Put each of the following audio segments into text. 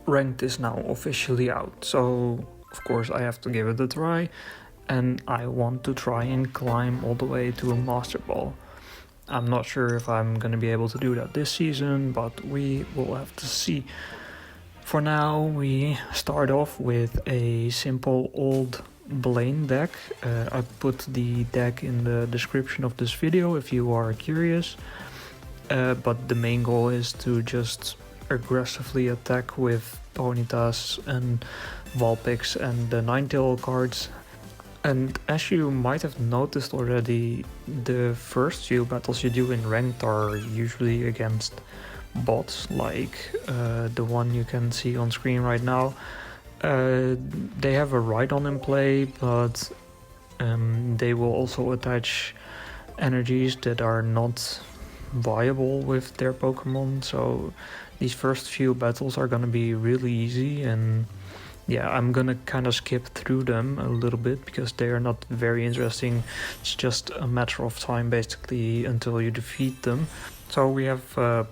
Ranked is now officially out, so of course I have to give it a try, and I want to try and climb all the way to a Master Ball. I'm not sure if I'm gonna be able to do that this season, but we will have to see. For now, we start off with a simple old Blaine deck. I put the deck in the description of this video if you are curious. But the main goal is to just aggressively attack with Ponytas and Vulpix and the Ninetale cards. And as you might have noticed already, the first few battles you do in ranked are usually against bots, like the one you can see on screen right now. They have a Rhydon in play, but they will also attach energies that are not viable with their Pokemon, so these first few battles are gonna be really easy, and yeah, I'm gonna kind of skip through them a little bit because they are not very interesting. It's just a matter of time basically until you defeat them. So we have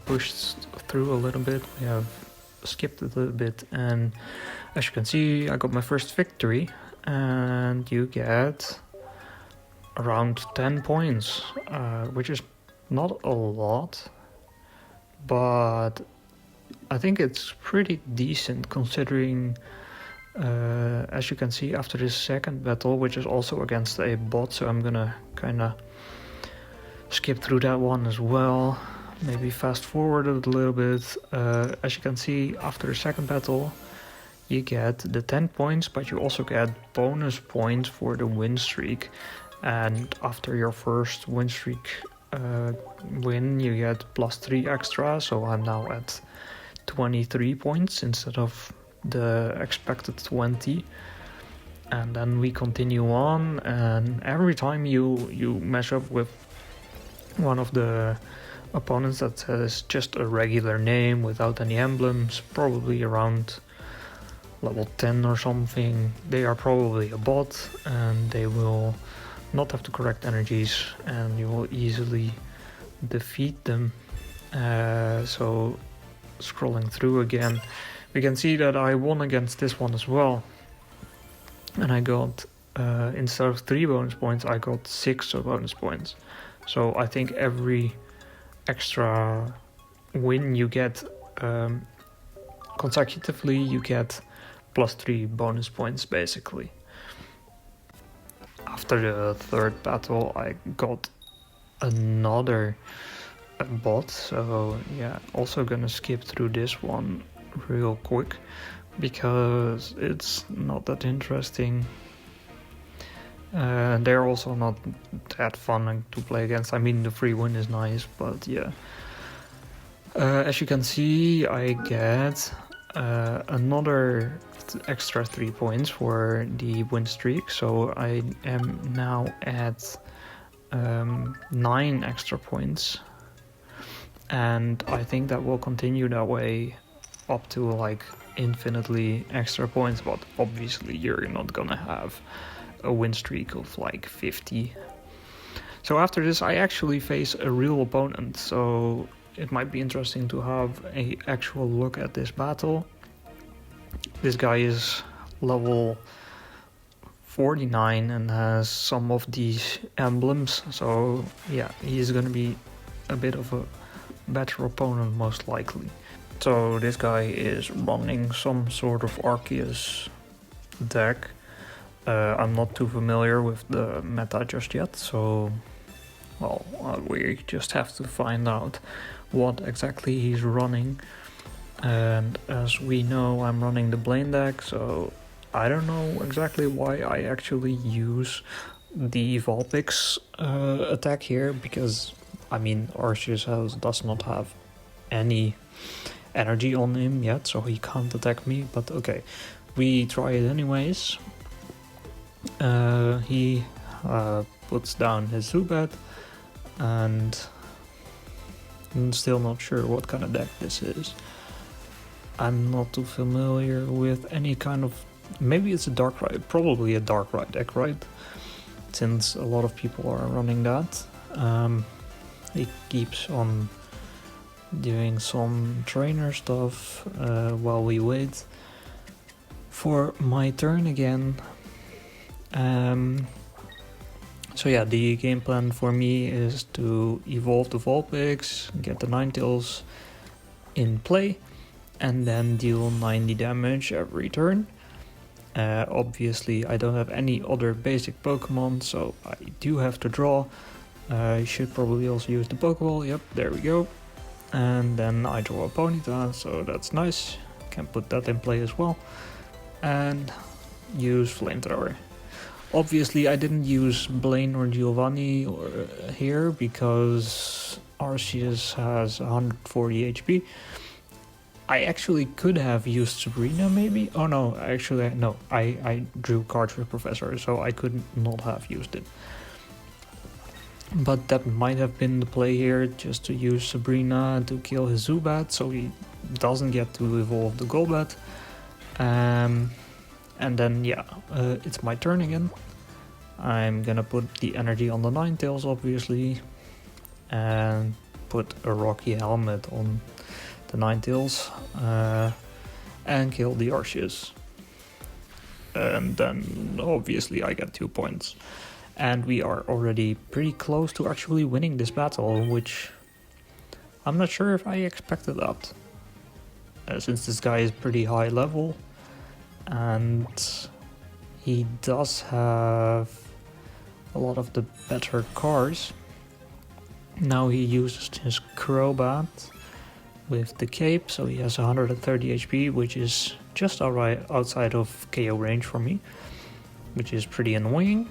pushed through a little bit, we have skipped a little bit, and as you can see I got my first victory, and you get around 10 points, which is not a lot, but I think it's pretty decent considering, as you can see after this second battle, which is also against a bot, so I'm gonna kinda skip through that one as well, maybe fast forward a little bit. As you can see after the second battle you get the 10 points, but you also get bonus points for the win streak, and after your first win streak win you get +3 extra, so I'm now at 23 points instead of the expected 20. And then we continue on, and every time you match up with one of the opponents that has just a regular name without any emblems, probably around level 10 or something, they are probably a bot and they will not have the correct energies and you will easily defeat them. So scrolling through again, we can see that I won against this one as well, and I got instead of 3 bonus points I got 6 bonus points. So I think every extra win you get consecutively you get +3 bonus points basically. After the third battle I got another bot, so yeah, also gonna skip through this one real quick because it's not that interesting. They're also not that fun to play against. I mean, the free win is nice, but yeah. As you can see, I get another extra 3 points for the win streak, so I am now at 9 extra points, and I think that will continue that way up to like infinitely extra points, but obviously you're not gonna have a win streak of like 50. So after this I actually face a real opponent, so it might be interesting to have a actual look at this battle. This guy is level 49 and has some of these emblems, so yeah, he's gonna be a bit of a better opponent most likely. So this guy is running some sort of Arceus deck. I'm not too familiar with the meta just yet, so well, we just have to find out what exactly he's running. And as we know, I'm running the Blaine deck, so I don't know exactly why I actually use the Vulpix attack here, because I mean Arceus does not have any energy on him yet, so he can't attack me, but okay, we try it anyways. He puts down his Zubat, and I'm still not sure what kind of deck this is. I'm not too familiar with any kind of... maybe it's a Darkrai, probably a Darkrai deck, right? Since a lot of people are running that. He keeps on doing some trainer stuff while we wait for my turn again. So yeah, the game plan for me is to evolve the Vulpix, get the Ninetales in play, and then deal 90 damage every turn. Obviously I don't have any other basic Pokemon, so I do have to draw. I should probably also use the Pokeball, yep, there we go. And then I draw a Ponyta, so that's nice, can put that in play as well. And use Flamethrower. Obviously I didn't use Blaine or Giovanni here because Arceus has 140 HP. I actually could have used Sabrina maybe? Oh no, actually no, I drew cards with Professor, so I could not have used it. But that might have been the play here, just to use Sabrina to kill his Zubat so he doesn't get to evolve the Golbat. And then yeah, it's my turn again. I'm gonna put the energy on the Ninetales obviously, and put a Rocky Helmet on the Ninetales, and kill the Arceus. And then obviously I get 2 points. And we are already pretty close to actually winning this battle, which I'm not sure if I expected that. Since this guy is pretty high level, and he does have a lot of the better cards. Now he uses his Crobat with the cape, so he has 130 HP, which is just outside of KO range for me, which is pretty annoying.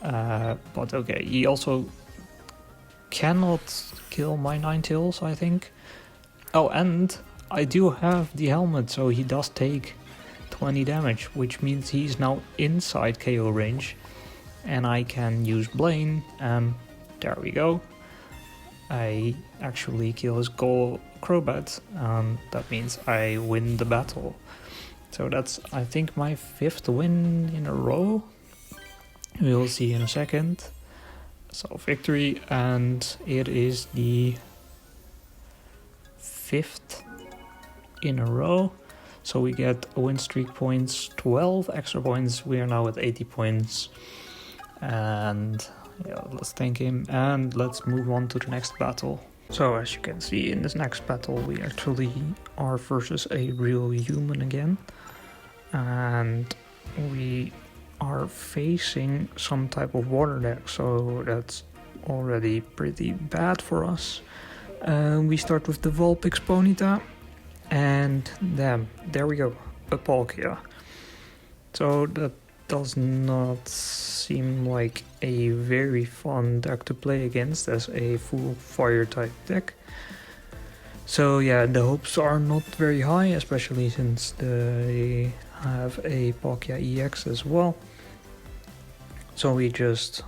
But okay, he also cannot kill my Ninetales, I think. Oh, and I do have the helmet, so he does take 20 damage, which means he's now inside KO range, and I can use Blaine, and there we go. I actually kill his Crobat, and that means I win the battle. So that's, I think, my 5th win in a row. We'll see in a second. So victory, and it is the 5th in a row. So we get win streak points, 12 extra points. We are now at 80 points. And yeah, let's thank him and let's move on to the next battle. So as you can see, in this next battle we actually are versus a real human again. And we are facing some type of water deck, so that's already pretty bad for us. We start with the Vulpix Ponyta, and there we go, a Palkia. So that does not seem like a very fun deck to play against as a full fire type deck. So yeah, the hopes are not very high, especially since they have a Palkia EX as well. So we just,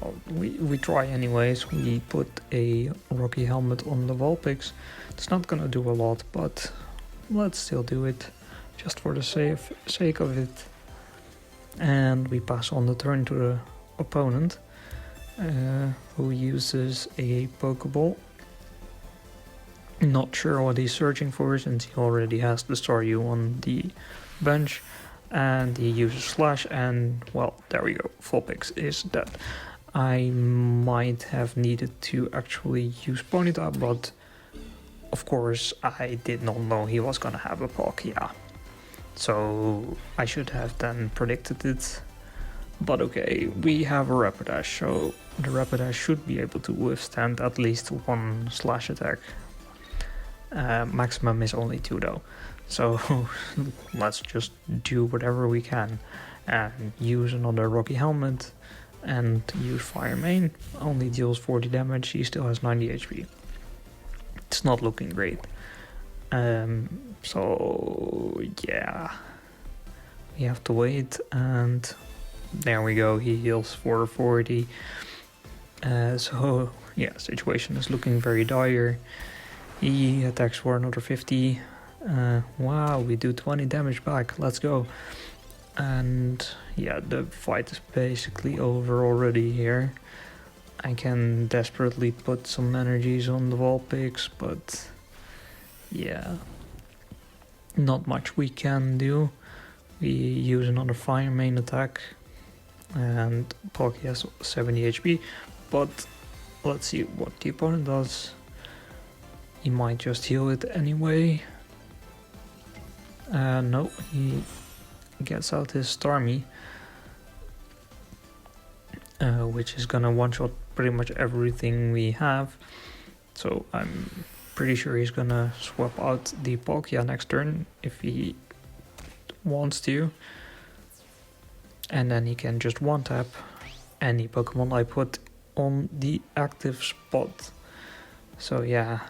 well, we try anyways. We put a Rocky Helmet on the Vulpix. It's not gonna do a lot, but let's still do it, just for the sake of it. And we pass on the turn to the opponent, who uses a Pokeball. Not sure what he's searching for, since he already has the Staryu on the bench. And he uses Slash, and well, there we go, Vulpix is dead. I might have needed to actually use Ponyta, but of course I did not know he was gonna have a Palkia. So I should have then predicted it. But okay, we have a Rapidash, so the Rapidash should be able to withstand at least one Slash attack. Maximum is only 2 though. So let's just do whatever we can and use another Rocky Helmet and use Fire Main. Only deals 40 damage, he still has 90 HP. It's not looking great. So yeah, we have to wait, and there we go, he heals for 40. So yeah, situation is looking very dire. He attacks for another 50. Wow, we do 20 damage back, let's go. And yeah, the fight is basically over already here. I can desperately put some energies on the Vulpix, but yeah, not much we can do. We use another Fire main attack, and Pocky has 70 HP, but let's see what the opponent does. He might just heal it anyway. No, he gets out his Starmie, which is gonna one-shot pretty much everything we have. So I'm pretty sure he's gonna swap out the Palkia next turn if he wants to. And then he can just one-tap any Pokemon I put on the active spot. So yeah,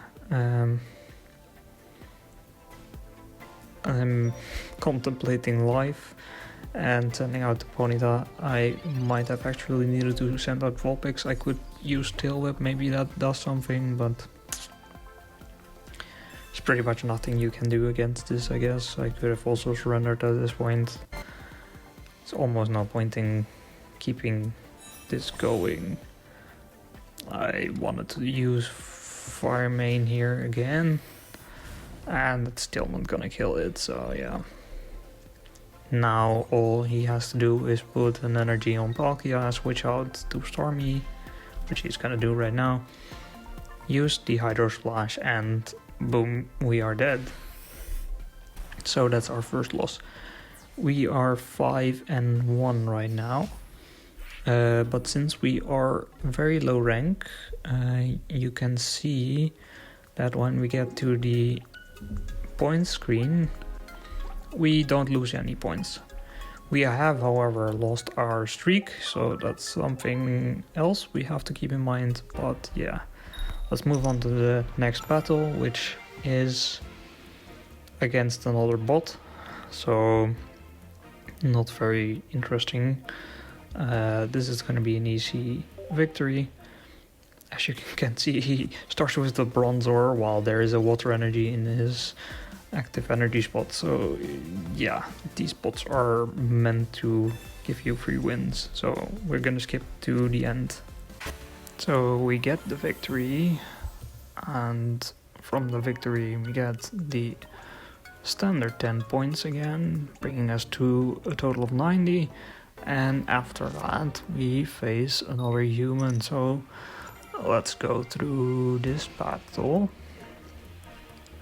I'm contemplating life and sending out the Ponyta. I might have actually needed to send out Vulpix. I could use Tail Whip, maybe that does something, but it's pretty much nothing you can do against this, I guess. I could have also surrendered at this point. It's almost no point in keeping this going. I wanted to use Fire main here again, and it's still not gonna kill it, so yeah. Now all he has to do is put an energy on Palkia, switch out to Starmie, which he's gonna do right now, use the Hydro Splash, and boom, we are dead. So that's our first loss. We are 5-1 right now, but since we are very low rank, you can see that when we get to the point screen, we don't lose any points. We have, however, lost our streak, so that's something else we have to keep in mind. But yeah, let's move on to the next battle, which is against another bot, so not very interesting. This is going to be an easy victory. As you can see, he starts with the Bronzor while there is a water energy in his active energy spot. So yeah, these bots are meant to give you free wins. So we're gonna skip to the end. So we get the victory, and from the victory we get the standard 10 points again, bringing us to a total of 90. And after that we face another human. So let's go through this battle.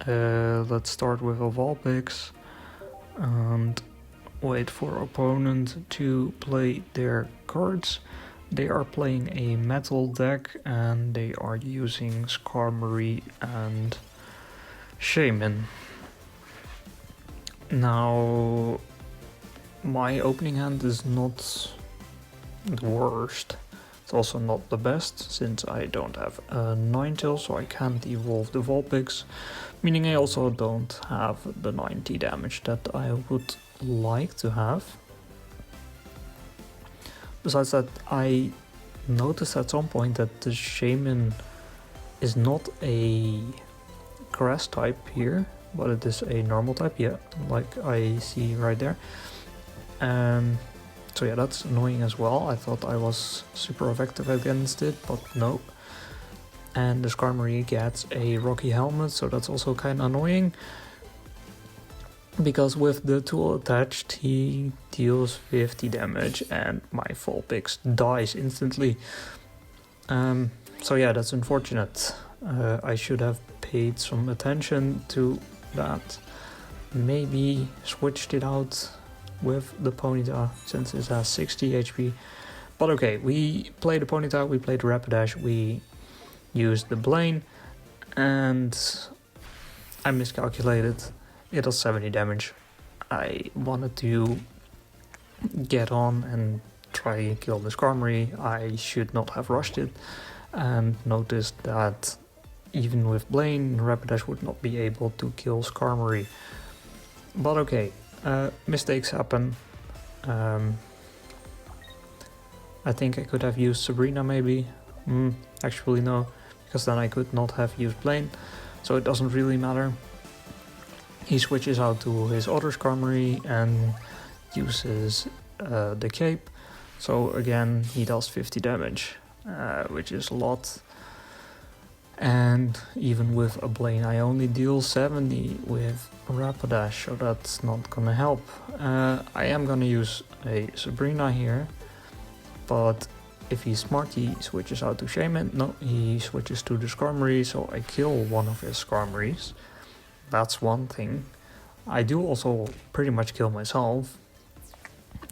Let's start with a Vulpix and wait for opponent to play their cards. They are playing a metal deck and they are using Skarmory and Shaman. Now, my opening hand is not the worst. It's also not the best, since I don't have a Ninetales, so I can't evolve the Vulpix, meaning I also don't have the 90 damage that I would like to have. Besides that, I noticed at some point that the Shaman is not a grass type here, but it is a normal type, yeah, like I see right there. So yeah, that's annoying as well. I thought I was super effective against it, but nope. And the Skarmory gets a Rocky Helmet, so that's also kind of annoying. Because with the tool attached, he deals 50 damage and my Vulpix dies instantly. So yeah, that's unfortunate. I should have paid some attention to that. Maybe switched it out with the Ponyta, since it has 60 HP. But okay, we played the Ponyta, we played the Rapidash, we used the Blaine, and I miscalculated. It does 70 damage. I wanted to get on and try and kill the Skarmory. I should not have rushed it, and noticed that even with Blaine, Rapidash would not be able to kill Skarmory. But okay. Mistakes happen. I think I could have used Sabrina maybe. Actually no, because then I could not have used Blaine, so it doesn't really matter. He switches out to his other Skarmory and uses the cape, so again he does 50 damage. which is a lot. And even with a Blaine, I only deal 70 with Rapidash, so that's not gonna help. I am gonna use a Sabrina here, but if he's smart, he switches out to Shaman. No, he switches to the Skarmory, so I kill one of his Skarmories. That's one thing. I do also pretty much kill myself.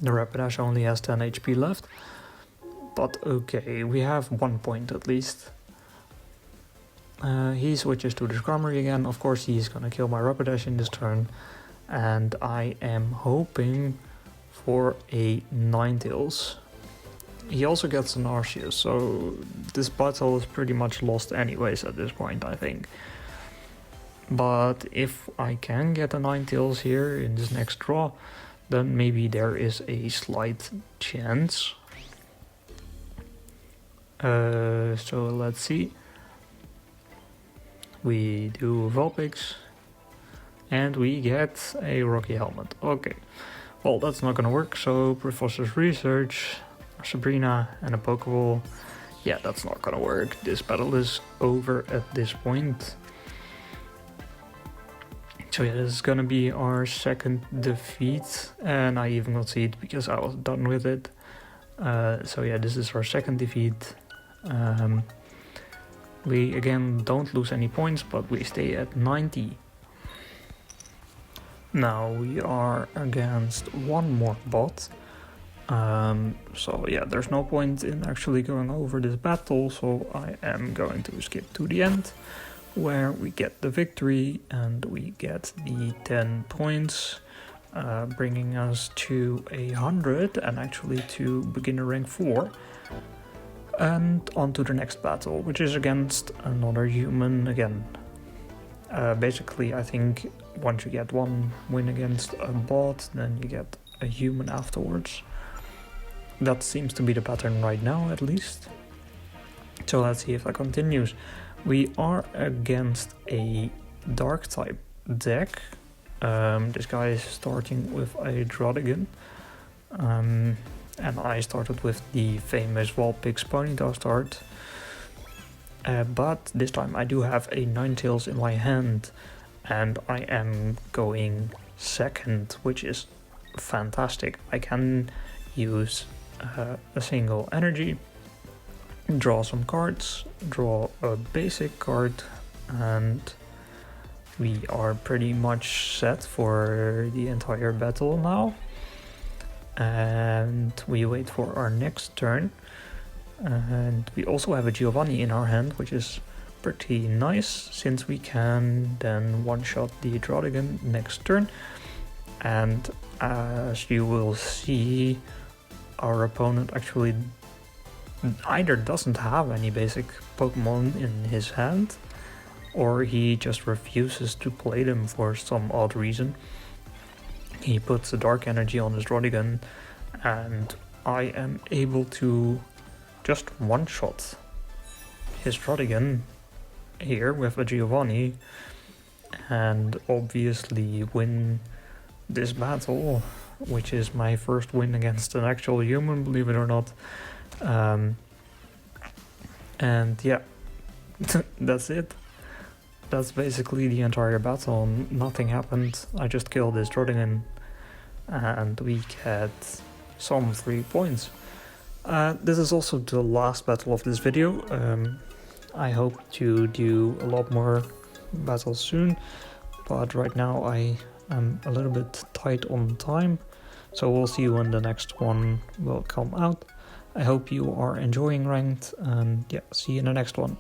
The Rapidash only has 10 HP left, but okay, we have 1 point at least. He switches to the Skarmory again. Of course, he's gonna kill my Rapidash in this turn, and I am hoping for a Ninetales. He also gets an Arceus, so this battle is pretty much lost anyways at this point, I think. But if I can get a Ninetales here in this next draw, then maybe there is a slight chance. So let's see. We do Vulpix, and we get a Rocky Helmet. Okay, well that's not gonna work, so Professor's Research, Sabrina and a Pokeball. Yeah, that's not gonna work. This battle is over at this point. So yeah, this is gonna be our second defeat, and I even got seed because I was done with it. So yeah, this is our second defeat. We again don't lose any points, but we stay at 90. Now we are against one more bot. So yeah, there's no point in actually going over this battle, so I am going to skip to the end, where we get the victory and we get the 10 points, bringing us to 100 and actually to beginner rank 4. And on to the next battle, which is against another human again. Basically, I think once you get one win against a bot, then you get a human afterwards. That seems to be the pattern right now, at least. So let's see if that continues. We are against a dark type deck. This guy is starting with a Drodigan. And I started with the famous Vulpix Ponyta start. But this time I do have a Ninetales in my hand, and I am going second, which is fantastic. I can use a single energy, draw some cards, draw a basic card, and we are pretty much set for the entire battle now. And we wait for our next turn, and we also have a Giovanni in our hand, which is pretty nice since we can then one-shot the Drodigan next turn. And as you will see, our opponent actually either doesn't have any basic Pokemon in his hand, or he just refuses to play them for some odd reason. He puts a dark energy on his Drodigan, and I am able to just one-shot his Drodigan here with a Giovanni, and obviously win this battle, which is my first win against an actual human, believe it or not. And yeah, that's it. That's basically the entire battle. Nothing happened. I just killed this Drodigan, and we get some 3 points. This is also the last battle of this video. I hope to do a lot more battles soon, but right now I am a little bit tight on time, so we'll see when the next one will come out. I hope you are enjoying Ranked, and yeah, see you in the next one.